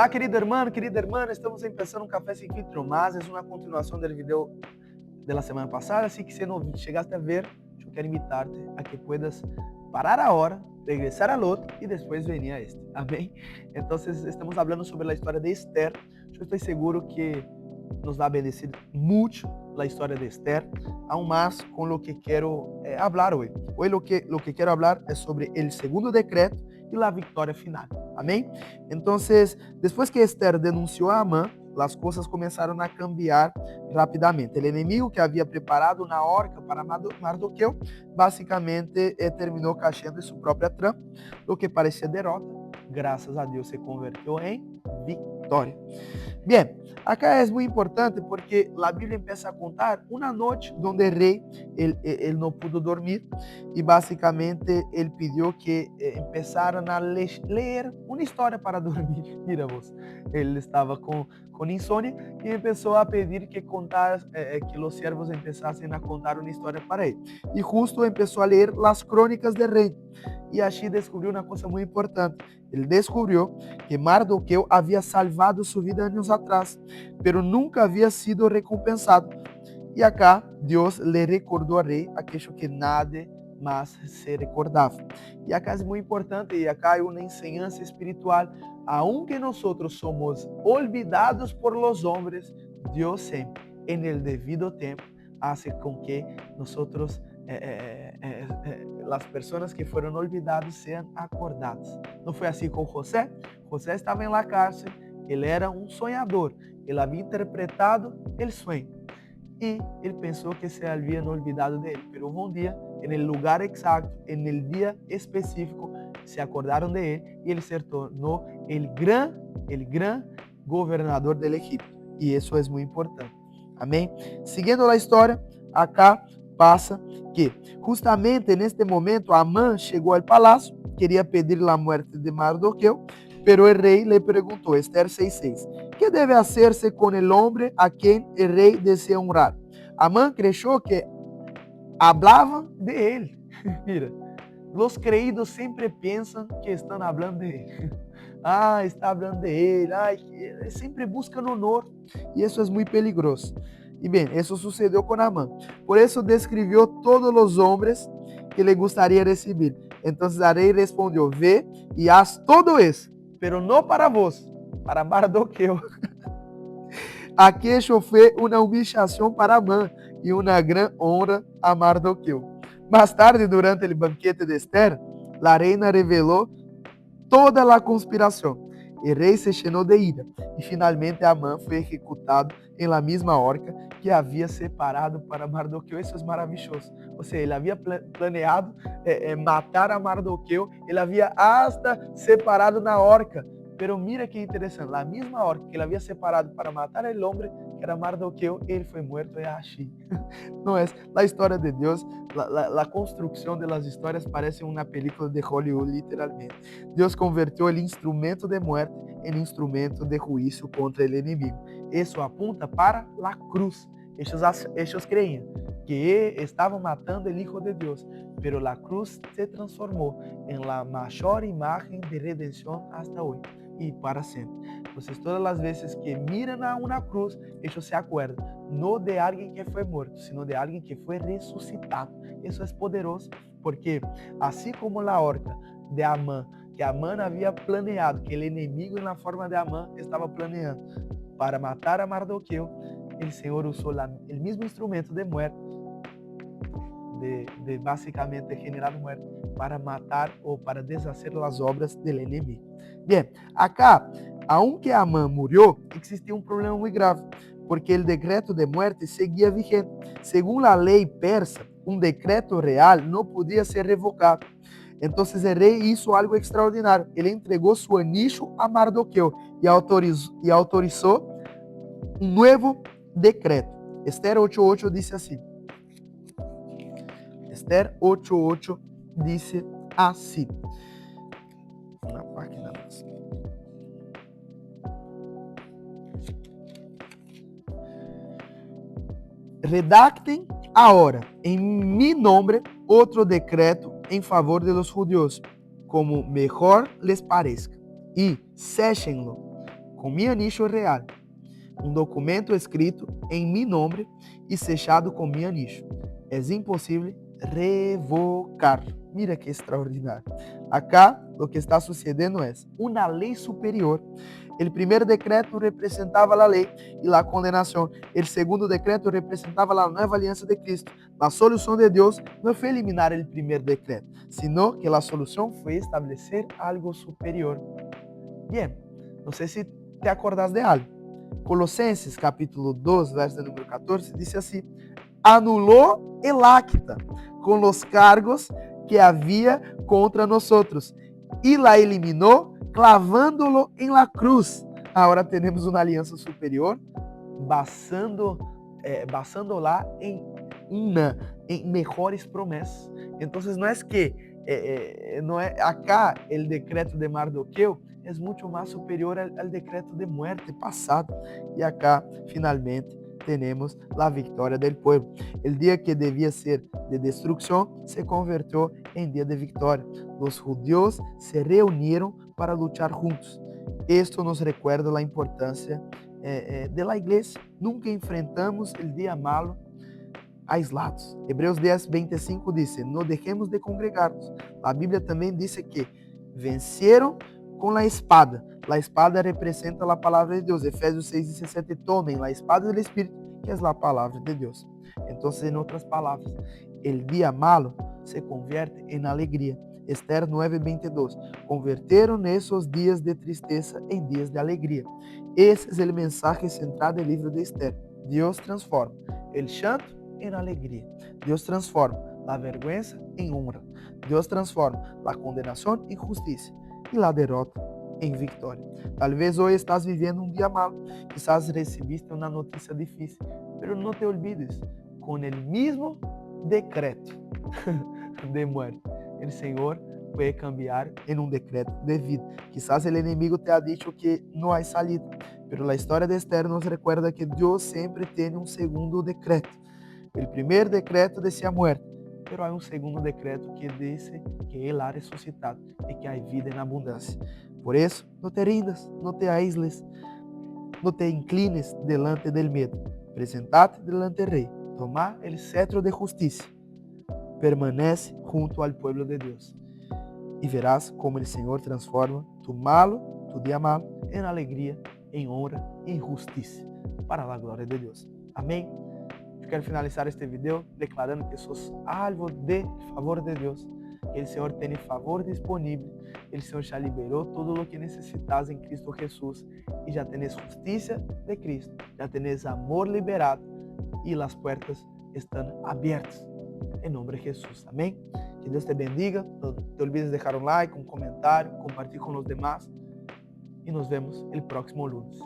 Hola, querida hermana, estamos empezando un Café Sin Filtro más, es una continuación del video de la semana pasada, así que si no llegaste a ver, yo quiero invitarte a que puedas parar ahora, regresar al otro y después venir a este, amén. Entonces estamos hablando sobre la historia de Esther. Yo estoy seguro que nos va a bendecir mucho la historia de Esther, aún más con lo que quiero hablar hoy. Hoy lo que quiero hablar es sobre el segundo decreto y la victoria final. Amém? Então, depois que Esther denunciou a Amã, as coisas começaram a cambiar rapidamente. O inimigo que havia preparado na horca para Mardoqueu, basicamente terminou caindo em sua própria trampa, o que parecia derrota, graças a Deus se converteu em vitória. Bien, acá es muy importante porque la Biblia empieza a contar una noche donde el rey él no pudo dormir y básicamente él pidió que empezaran a leer una historia para dormir. Mira vos, él estaba con insomnio y empezó a pedir que que los siervos empezasen a contar una historia para él. Y justo empezó a leer las crónicas del rey. Y allí descubrió una cosa muy importante. Él descubrió que Mardoqueu havia salvado sua vida anos atrás, pero nunca havia sido recompensado. E acá Deus lhe recordou ao rei aquilo que nada mais se recordava. E acá é muito importante, e acá há uma enseñança espiritual. Aunque nós somos olvidados por los hombres, Deus sempre, en el devido tempo, hace com que nosotros as pessoas que foram olvidadas sejam acordadas. Não foi assim com José? José estava em la cárcel, ele era um sonhador, ele havia interpretado o sonho e ele pensou que se haviam olvidado dele, mas um dia, no lugar exato, no dia específico, se acordaram de ele e ele se tornou o gran governador do Egipto. E isso é muito importante. Amém? Seguindo a história, acá passa que justamente neste momento Amã chegou ao palácio, queria pedir a morte de Mardoqueu, pero o rei le perguntou, Esther 6:6, ¿qué debe hacerse con el hombre a quien el rey desea honrar? Amã creyó que hablaban de él. Mira, los creídos sempre pensam que estão falando de ele. Está hablando de ele. Sempre buscam honor. E isso é muito peligroso. E bem, isso sucedeu com Amã. Por isso descreveu todos os homens que lhe gostaria de receber. Então a rei respondeu, ve e haz todo isso, pero não para vos, para Mardoqueu. Aquello foi uma humilhação para Amã e uma grande honra a Mardoqueu. Mais tarde, durante o banquete de Esther, a reina revelou toda a conspiração. O rei se llenou de ira e finalmente Amã foi executado em la mesma horca que havia separado para Mardoqueu. Isso é maravilhoso. Ou seja, ele havia planeado matar a Mardoqueu, ele havia hasta separado na horca. Pero mira que interessante, a mesma horca que ele havia separado para matar o homem, que era Mardoqueu, ele foi morto assim. Não é? A história de Deus, a construção das histórias parece uma película de Hollywood, literalmente. Deus converteu o instrumento de morte em instrumento de juízo contra o inimigo. Isso apunta para a cruz. Eles creiam que estavam matando o Hijo de Deus, pero a cruz se transformou em la maior imagem de redenção hasta hoje e para sempre. Então, todas as vezes que miram a uma cruz, eles se acordam, não de alguém que foi morto, sino de alguém que foi ressuscitado. Isso é poderoso, porque assim como a horca de Amã, que Amã havia planeado, que o inimigo na forma de Amã estava planeando para matar a Mardoqueu, o Senhor usou o mesmo instrumento de muerte, de basicamente generar muerte, para matar ou para deshacer as obras do inimigo. Bem, acá, aunque Amã murió, existia um problema muito grave, porque o decreto de muerte seguia vigente. Segundo a lei persa, um decreto real não podia ser revocado. Então o rei hizo algo extraordinário. Ele entregou seu anillo a Mardoqueu e autorizou um novo decreto. Esther 8:8 disse assim. Esther 8:8 disse assim. Na página más. Redacten ahora en mi nombre otro decreto en favor de los judíos, como mejor les parezca, y séchenlo com mi anillo real, um documento escrito em mi nombre e sellado com mi anillo. É impossível revocar. Mira que extraordinário. Acá, lo que está sucedendo é uma lei superior. O primeiro decreto representava a lei e a condenação. O segundo decreto representava a nova aliança de Cristo. A solução de Deus não foi eliminar o primeiro decreto, sino que a solução foi estabelecer algo superior. Bien, não sei se te acordas de algo. Colossenses capítulo 2, verso número 14, diz assim: anulou el acta com os cargos que havia contra nosotros e la eliminou clavándolo em la cruz. Agora temos uma aliança superior, basándola em mejores promessas. Então, não é que não é acá o decreto de Mardoqueu é muito mais superior ao decreto de muerte passado. E acá, finalmente, temos a vitória do povo. O dia que devia ser de destruição se convertiu em dia de vitória. Os judíos se reuniram para lutar juntos. Isto nos recuerda a importância de la igreja. Nunca enfrentamos o dia malo aislados. Hebreus 10, 25 diz: não deixemos de congregar-nos. A Bíblia também diz que venceram com a espada. A espada representa a palavra de Deus. Efésios 6:17, tomem a espada do Espírito, que é a palavra de Deus. Então, em outras palavras, o dia malo se convierte em alegria. Esther 9:22, converteram esses dias de tristeza em dias de alegria. Esse é o mensagem central do livro de Esther. Deus transforma o chanto em alegria. Deus transforma a vergonha em honra. Deus transforma a condenação em justiça e a derrota em vitória. Talvez hoje estás vivendo um dia malo, quizás recebiste uma notícia difícil, mas não te olvides, com o mesmo decreto de muerte, o Senhor pode cambiar em um decreto de vida. Quizás o inimigo te ha dicho que não há salida, mas a história de Esther nos recuerda que Deus sempre tem um segundo decreto. O primeiro decreto decía muerte, pero há um segundo decreto que diz que Ele ha ressuscitado e que há vida em abundância. Por isso, não te rindas, não te aísles, não te inclines delante del medo. Presentate delante del Rei, toma el cetro de justiça, permanece junto al pueblo de Deus e verás como o Senhor transforma tu dia malo, em alegria, em honra e em justiça, para a glória de Deus. Amém? Quero finalizar este vídeo declarando que sos alvo de favor de Deus, que o Senhor tem favor disponível, o Senhor já liberou tudo o que necessitas em Cristo Jesus e já tens justiça de Cristo, já tens amor liberado e as portas estão abertas. Em nome de Jesus. Amém? Que Deus te bendiga. Não te olvides de deixar um like, um comentário, compartilhar com os demás e nos vemos o próximo lunes.